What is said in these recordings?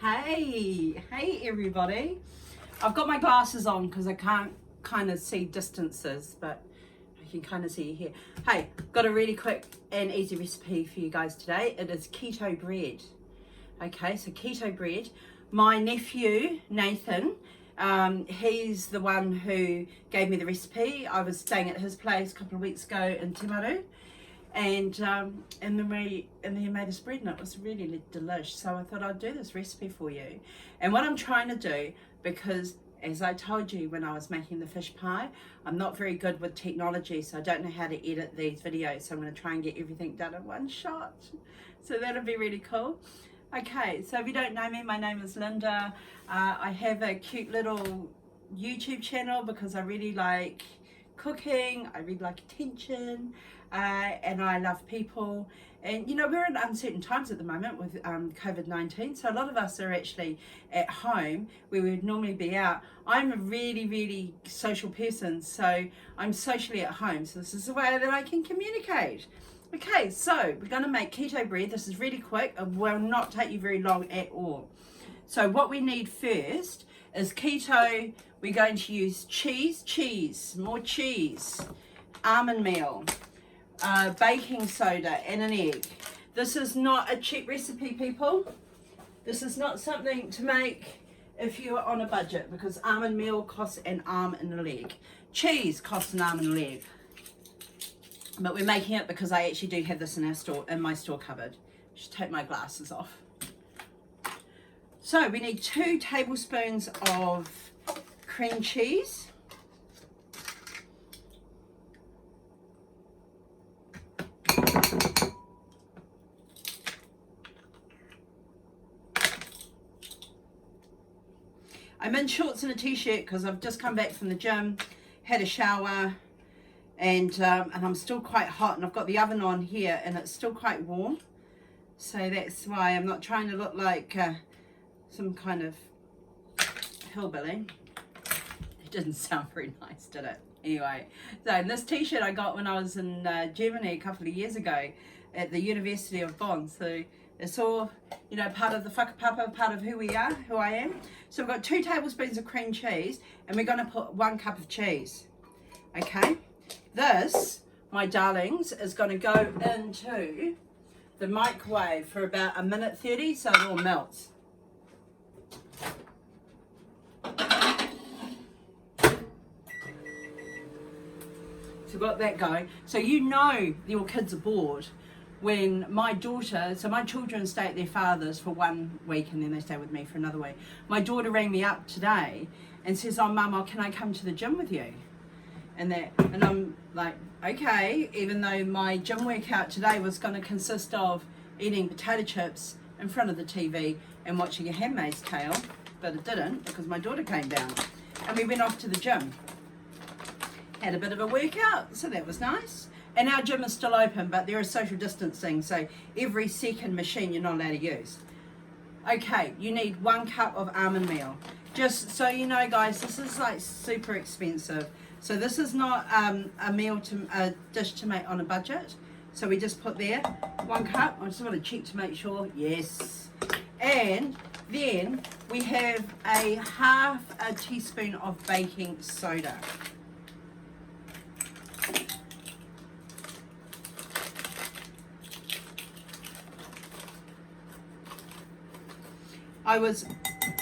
Hey everybody. I've got my glasses on because I can't kind of see distances, but I can kind of see you here. Hey, got a really quick and easy recipe for you guys today. It is keto bread. Okay, so keto bread. My nephew, Nathan, he's the one who gave me the recipe. I was staying at his place a couple of weeks ago in Timaru. And then he made us bread and it was really delish. So I thought I'd do this recipe for you. And what I'm trying to do, because as I told you when I was making the fish pie, I'm not very good with technology, so I don't know how to edit these videos. So I'm going to try and get everything done in one shot. So that'll be really cool. Okay, so if you don't know me, my name is Linda. I have a cute little YouTube channel because I really like cooking, I really like attention, and I love people. And you know, we're in uncertain times at the moment with COVID-19, so a lot of us are actually at home where we would normally be out. I'm a really social person, so I'm socially at home, so this is the way that I can communicate. Okay, so we're going to make keto bread. This is really quick. It will not take you very long at all. So what we need first is keto. We're going to use more cheese, almond meal, baking soda, and an egg. This is not a cheap recipe, people. This is not something to make if you're on a budget, because almond meal costs an arm and a leg. Cheese costs an arm and a leg. But we're making it because I actually do have this in our store, in my store cupboard. Just take my glasses off. So we need 2 tablespoons of cream cheese. I'm in shorts and a t-shirt because I've just come back from the gym, had a shower, and I'm still quite hot, and I've got the oven on here and it's still quite warm, so that's why I'm not trying to look like some kind of hillbilly. It didn't sound very nice, did it? Anyway, so this t-shirt I got when I was in Germany a couple of years ago at the University of Bonn, so it's all, you know, part of the whakapapa, part of who we are, who I am. So we've got 2 tablespoons of cream cheese, and we're going to put 1 cup of cheese. Okay, this, my darlings, is going to go into the microwave for about 1:30 so it all melts. So we've got that going. So you know your kids are bored when my daughter, so my children stay at their father's for 1 week and then they stay with me for another week. My daughter rang me up today and says, oh mum, can I come to the gym with you? And I'm like, okay, even though my gym workout today was going to consist of eating potato chips in front of the TV and watching A Handmaid's Tale, but it didn't because my daughter came down and we went off to the gym. Had a bit of a workout, so that was nice. And our gym is still open, but there is social distancing, so every second machine you're not allowed to use. Okay, you need 1 cup of almond meal. Just so you know, guys, this is like super expensive. So this is not a dish to make on a budget. So we just put there 1 cup. I just want to check to make sure. Yes. And then we have a half a teaspoon of baking soda.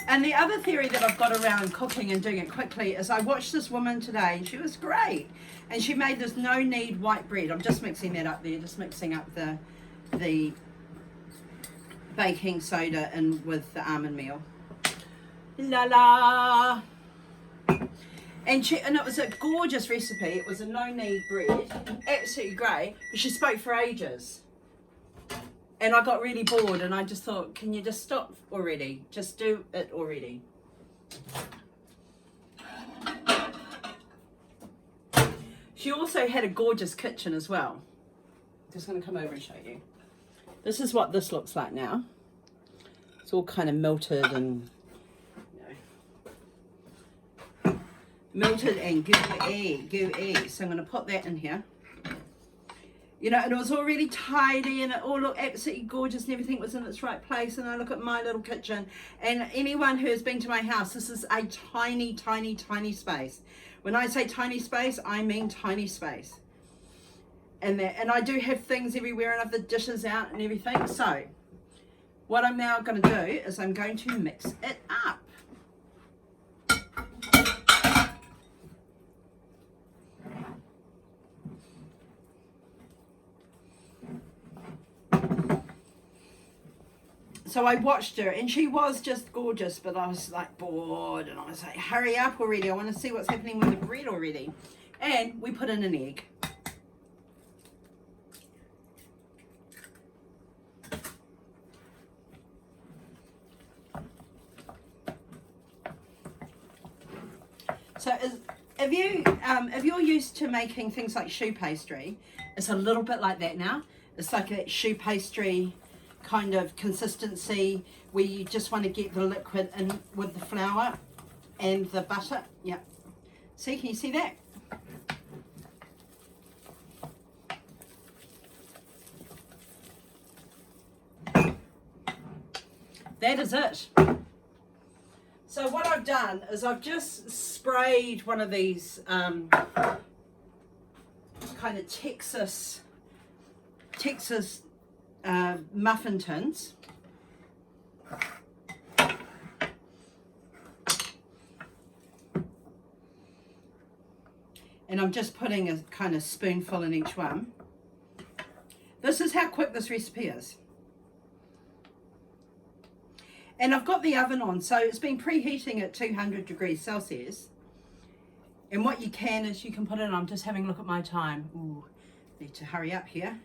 And the other theory that I've got around cooking and doing it quickly is I watched this woman today and she was great. And she made this no-knead white bread. I'm just mixing that up there, just mixing up the baking soda in with the almond meal. La la! And it was a gorgeous recipe. It was a no-knead bread, absolutely great, but she spoke for ages. And I got really bored and I just thought, can you just stop already? Just do it already. She also had a gorgeous kitchen as well. Just going to come over and show you. This is what this looks like now. It's all kind of melted and, you know, melted and gooey. So I'm going to put that in here. You know, and it was all really tidy and it all looked absolutely gorgeous and everything was in its right place. And I look at my little kitchen, and anyone who has been to my house, this is a tiny, tiny, tiny space. When I say tiny space, I mean tiny space. And I do have things everywhere, and I have the dishes out and everything. So what I'm now going to do is I'm going to mix it up. So I watched her and she was just gorgeous, but I was like bored, and I was like, hurry up already. I want to see what's happening with the bread already. And we put in an egg. So if you're used to making things like choux pastry, it's a little bit like that now. It's like a choux pastry kind of consistency where you just want to get the liquid in with the flour and the butter. Yeah. See, can you see that? That is it. So what I've done is I've just sprayed one of these kind of Texas muffin tins. And I'm just putting a kind of spoonful in each one. This is how quick this recipe is. And I've got the oven on, so it's been preheating at 200 degrees Celsius. And what you can is you can put it in. I'm just having a look at my time. Ooh, need to hurry up here.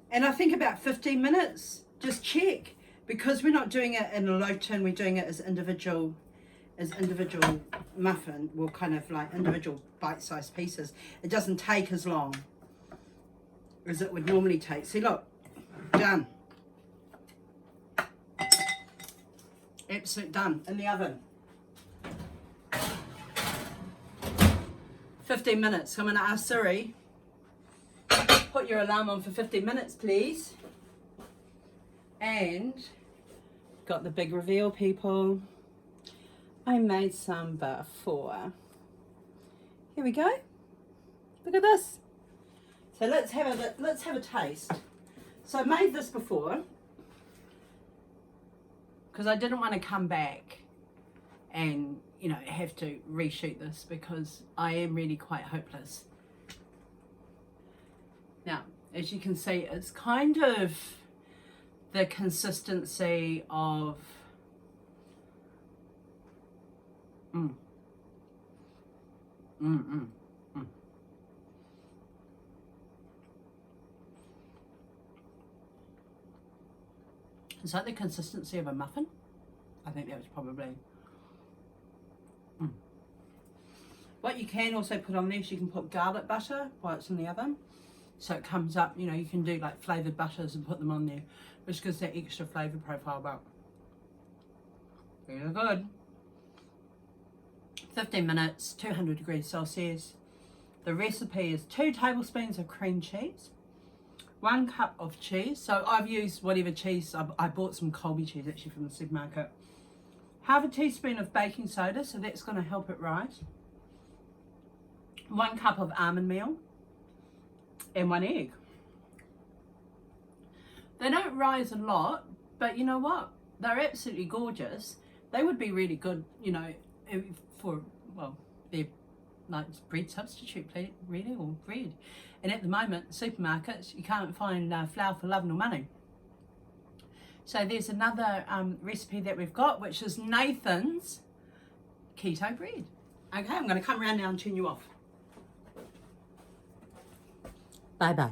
And I think about 15 minutes, just check. Because we're not doing it in a low tin, we're doing it as individual muffin, well, kind of like individual bite-sized pieces. It doesn't take as long as it would normally take. See, look, done. Absolute done in the oven. 15 minutes. So I'm going to ask Siri, put your alarm on for 15 minutes, please. And got the big reveal, people. I made some before. Here we go. Look at this. So let's have a taste. So I made this before because I didn't want to come back and, you know, have to reshoot this because I am really quite hopeless. Now, as you can see, it's kind of the consistency of Is that the consistency of a muffin? I think that was probably. What you can also put on this, you can put garlic butter while it's in the oven. So it comes up, you know, you can do like flavoured butters and put them on there, which gives that extra flavour profile, but really good. 15 minutes, 200 degrees Celsius. The recipe is 2 tablespoons of cream cheese, 1 cup of cheese. So I've used whatever cheese. I bought some Colby cheese actually from the supermarket. Half a teaspoon of baking soda, so that's going to help it rise. 1 cup of almond meal and 1 egg. They don't rise a lot, but you know what? They're absolutely gorgeous. They would be really good, you know, for, well, they're like bread substitute, really, or bread. And at the moment, supermarkets, you can't find flour for love nor money. So there's another recipe that we've got, which is Nathan's Keto Bread. Okay, I'm going to come around now and turn you off. Bye-bye.